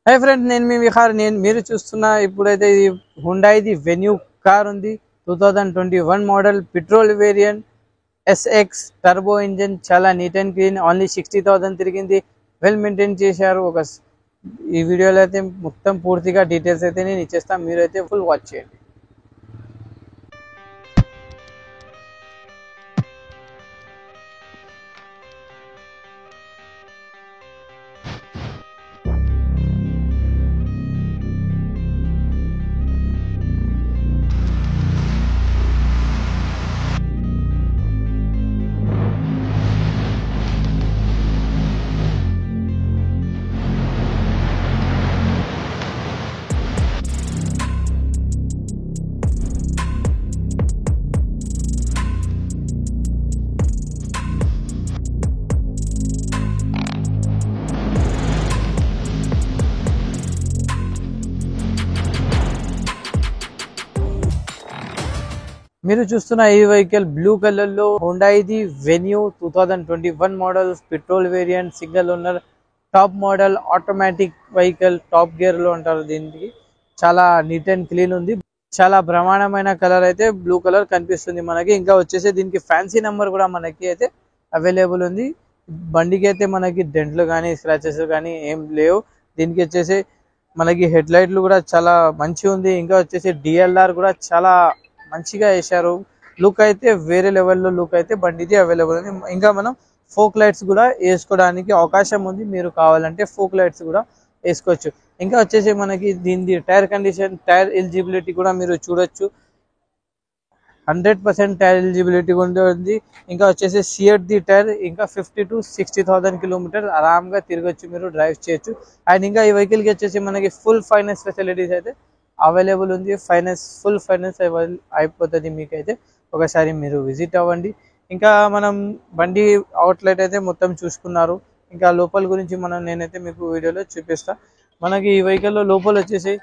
Hi friends, నేను మీ విహార్. మీరు చూస్తున్న ఇప్పుడైతే ఇది హుండాయిది వెన్యూ కార్ ఉంది. 2021 model petrol variant SX turbo engine. చాలా నీట్ అండ్ క్లీన్. ఓన్లీ 60,000 తిరిగింది. వెల్ మెయింటైన్ చేశారు. ఈ వీడియోలో అయితే మొత్తం పూర్తిగా డీటెయిల్స్ అయితే నేను ఇచ్చేస్తాను. మీరైతే ఫుల్ వాచ్ చేయండి. మీరు చూస్తున్న ఈ వెహికల్ బ్లూ కలర్ లో హుండాయిది Venue 2021 model petrol variant, single owner, top model, automatic vehicle, top gear లో అంటారు దీనికి. చాలా నీట్ అండ్ క్లీన్ ఉంది. చాలా బ్రహ్మాండమైన కలర్ అయితే బ్లూ కలర్ కనిపిస్తుంది మనకి. ఇంకా వచ్చేసి దీనికి ఫ్యాన్సీ నెంబర్ కూడా మనకి అయితే అవైలబుల్ ఉంది. బండికి అయితే మనకి డెంట్లు కానీ స్క్రాచెస్ కానీ ఏం లేవు. దీనికి వచ్చేసి మనకి హెడ్ లైట్లు కూడా చాలా మంచిగా ఉంది. ఇంకా వచ్చేసి DLR కూడా చాలా మంచిగా వేశారు. లుక్ అయితే వేరే లెవెల్లో లుక్ అయితే బండిది అవైలబుల్ ఉంది. ఇంకా మనం ఫోక్ లైట్స్ కూడా వేసుకోవడానికి అవకాశం ఉంది. మీరు కావాలంటే ఫోక్ లైట్స్ కూడా వేసుకోవచ్చు. ఇంకా వచ్చేసి మనకి దీని టైర్ కండిషన్, టైర్ ఎలిజిబిలిటీ కూడా మీరు చూడొచ్చు. 100% టైర్ ఎలిజిబిలిటీ ఉంది. ఇంకా వచ్చేసి సియట్ ది టైర్. ఇంకా 50 to 60,000 కిలోమీటర్ ఆరాంగా తిరగచ్చు, మీరు డ్రైవ్ చేయొచ్చు. అండ్ ఇంకా ఈ వెహికల్ కి వచ్చేసి మనకి ఫుల్ ఫైనాన్స్ ఫెసిలిటీస్ అయితే అవైలబుల్ ఉంది. ఫుల్ ఫైనాన్స్ అయిపోతుంది మీకైతే. ఒకసారి మీరు విజిట్ అవ్వండి. ఇంకా మనం బండి అవుట్లెట్ అయితే మొత్తం చూసుకున్నారు. ఇంకా లోపల గురించి నేనైతే మీకు వీడియోలో చూపిస్తా. మనకి ఈ వెహికల్లో లోపల వచ్చేసి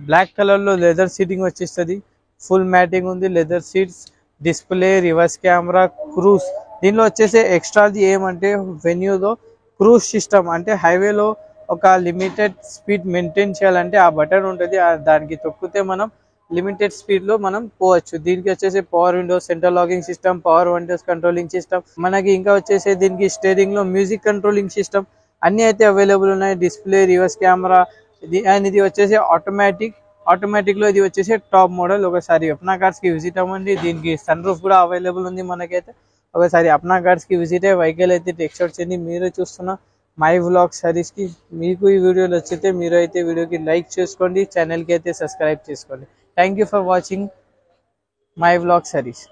బ్లాక్ కలర్ లో లెదర్ సీటింగ్ వచ్చేస్తుంది. ఫుల్ మ్యాటింగ్ ఉంది, leather seats, display, reverse camera, cruise. దీనిలో వచ్చేసి ఎక్స్ట్రాది ఏమంటే వెన్యూలో క్రూజ్ సిస్టమ్, అంటే హైవేలో ఒక లిమిటెడ్ స్పీడ్ మెయింటైన్ చేయాలంటే ఆ బటన్ ఉంటుంది, దానికి తొక్కితే మనం లిమిటెడ్ స్పీడ్ లో మనం పోవచ్చు. దీనికి వచ్చేసి power Windows, central locking system, power Windows controlling system మనకి. ఇంకా వచ్చేసి దీనికి స్టీరింగ్ లో మ్యూజిక్ కంట్రోలింగ్ సిస్టమ్ అన్ని అయితే అవైలబుల్ ఉన్నాయి. Display, reverse camera. ఇది వచ్చేసి ఆటోమేటిక్ లో ఇది వచ్చేసి టాప్ మోడల్. ఒకసారి అప్నా కార్స్ కి విజిట్ అవ్వండి. దీనికి సన్ రూఫ్ కూడా అవైలబుల్ ఉంది మనకైతే. ఒకసారి అప్నా కార్స్ కి విజిట్ అయ్యి వెహికల్ అయితే టెస్ట్ అవుట్ చేయండి. మీరు చూస్తున్న మై వ్లాగ్ సిరీస్ కి మీకు ఈ వీడియోలు వచ్చితే మీరు అయితే వీడియోకి లైక్ చేసుకోండి, ఛానల్ కి అయితే సబ్స్క్రైబ్ చేసుకోండి. Thank you for watching my vlog series.